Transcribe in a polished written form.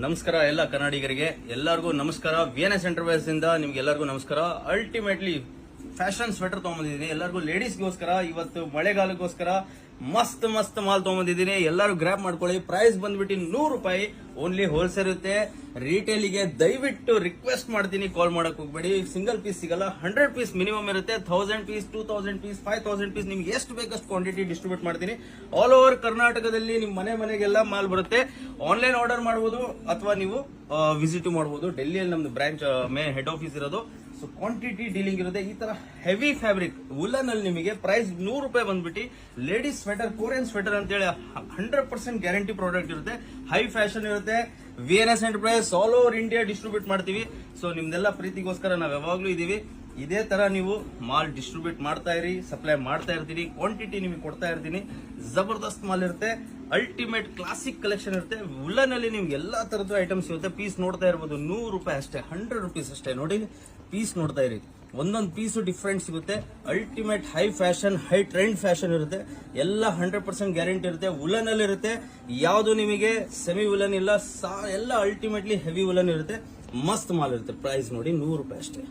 ನಮಸ್ಕಾರ ಎಲ್ಲ ಕನ್ನಡಿಗರಿಗೆ ಎಲ್ಲರಿಗೂ ನಮಸ್ಕಾರ. ವಿಎನ್ಎಸ್ ಎಂಟರ್ಪ್ರೈಸ್ ಇಂದ ನಿಮ್ಗೆ ಎಲ್ಲರಿಗೂ ನಮಸ್ಕಾರ. ಅಲ್ಟಿಮೇಟ್ಲಿ ಫ್ಯಾಷನ್ ಸ್ವೆಟರ್ ತಗೊಂಬಂದಿದ್ದೀನಿ ಎಲ್ಲರಿಗೂ, ಲೇಡೀಸ್ಗೋಸ್ಕರ. ಇವತ್ತು ಮಳೆಗಾಲಕ್ಕೋಸ್ಕರ ಮಸ್ತ್ ಮಸ್ತ್ ಮಾಲ್ ತಗೊಂಬಂದಿದ್ದೀನಿ. ಎಲ್ಲರೂ ಗ್ರ್ಯಾಪ್ ಮಾಡ್ಕೊಳ್ಳಿ. ಪ್ರೈಸ್ ಬಂದ್ಬಿಟ್ಟು 100 ರೂಪಾಯಿ ಓನ್ಲಿ. ಹೋಲ್ಸೇಲ್ ಇರುತ್ತೆ. ರಿಟೇಲಿಗೆ ದಯವಿಟ್ಟು ರಿಕ್ವೆಸ್ಟ್ ಮಾಡ್ತೀನಿ, ಕಾಲ್ ಮಾಡಕ್ ಹೋಗ್ಬೇಡಿ. ಸಿಂಗಲ್ ಪೀಸ್ ಸಿಗಲ್ಲ, 100 ಪೀಸ್ ಮಿನಿಮಮ್ ಇರುತ್ತೆ. 1000 ಪೀಸ್, 2000 ಪೀಸ್, 5000 ಪೀಸ್, ನಿಮ್ಗೆ ಎಷ್ಟು ಬೇಕಷ್ಟು ಕ್ವಾಂಟಿಟಿ ಡಿಸ್ಟ್ರಿಬ್ಯೂಟ್ ಮಾಡ್ತೀನಿ. ಆಲ್ ಓವರ್ ಕರ್ನಾಟಕದಲ್ಲಿ ನಿಮ್ ಮನೆಗೆಲ್ಲ ಮಾಲ್ ಬರುತ್ತೆ. ಆನ್ಲೈನ್ ಆರ್ಡರ್ ಮಾಡಬಹುದು ಅಥವಾ ನೀವು ವಿಸಿಟ್ ಮಾಡಬಹುದು. ಡೆಲ್ಲಿಯಲ್ಲಿ ನಮ್ದು ಬ್ರಾಂಚ್ ಹೆಡ್ ಆಫೀಸ್ ಇರೋದು. ಸೊ ಕ್ವಾಂಟಿಟಿ ಡೀಲಿಂಗ್ ಇರುತ್ತೆ. ಈ ತರ ಹೆವಿ ಫ್ಯಾಬ್ರಿಕ್ ವುಲನ್ ಅಲ್ಲಿ ನಿಮಗೆ ಪ್ರೈಸ್ 100 ರೂಪಾಯಿ ಬಂದ್ಬಿಟ್ಟು ಲೇಡೀಸ್ ಸ್ವೆಟರ್, ಕೊರಿಯನ್ ಸ್ವೆಟರ್ ಅಂತೇಳಿ 100% ಗ್ಯಾರಂಟಿ ಪ್ರಾಡಕ್ಟ್ ಇರುತ್ತೆ. ಹೈ ಫ್ಯಾಷನ್ ಇರುತ್ತೆ. VNS enterprise all over India distribute ಮಾಡ್ತೀವಿ. ಸೊ ನಿಮ್ದೆಲ್ಲ ಪ್ರೀತಿಗೋಸ್ಕರ ನಾವ್ ಯಾವಾಗ್ಲೂ ಇದೀವಿ. ಇದೇ ತರ ನೀವು ಮಾಲ್ ಡಿಸ್ಟ್ರಿಬ್ಯೂಟ್ ಮಾಡ್ತಾ ಇರಿ, ಸಪ್ಲೈ ಮಾಡ್ತಾ ಇರ್ತೀನಿ, ಕ್ವಾಂಟಿಟಿ ನಿಮಗೆ ಕೊಡ್ತಾ ಇರ್ತೀನಿ. ಜಬರ್ದಸ್ತ್ ಮಾಲ್ ಇರುತ್ತೆ. ಅಲ್ಟಿಮೇಟ್ ಕ್ಲಾಸಿಕ್ ಕಲೆಕ್ಷನ್ ಇರುತ್ತೆ. ವುಲನ್ ಅಲ್ಲಿ ನಿಮ್ಗೆ ಎಲ್ಲಾ ತರದ ಐಟಮ್ಸ್ ಇರುತ್ತೆ. ಪೀಸ್ ನೋಡ್ತಾ ಇರ್ಬೋದು, 100 ರೂಪಾಯಿ ಅಷ್ಟೇ, 100 ರುಪೀಸ್ ಅಷ್ಟೇ. ನೋಡಿ ಪೀಸ್ ನೋಡ್ತಾ ಇರಿ, ಒಂದೊಂದು ಪೀಸು ಡಿಫ್ರೆಂಟ್ ಸಿಗುತ್ತೆ. Ultimate high fashion, high trend fashion ಇರುತ್ತೆ. ಎಲ್ಲ 100% ಗ್ಯಾರಂಟಿ ಇರುತ್ತೆ. ವುಲನ್ ಅಲ್ಲಿ ಇರುತ್ತೆ. ಯಾವುದು ನಿಮಗೆ ಸೆಮಿ ವುಲನ್ ಇಲ್ಲ, ಎಲ್ಲ ಅಲ್ಟಿಮೇಟ್ಲಿ ಹೆವಿ ವುಲನ್ ಇರುತ್ತೆ. ಮಸ್ತ್ ಮಾಲ್ ಇರುತ್ತೆ. ಪ್ರೈಸ್ ನೋಡಿ 100 ರೂಪಾಯಿ ಅಷ್ಟೇ.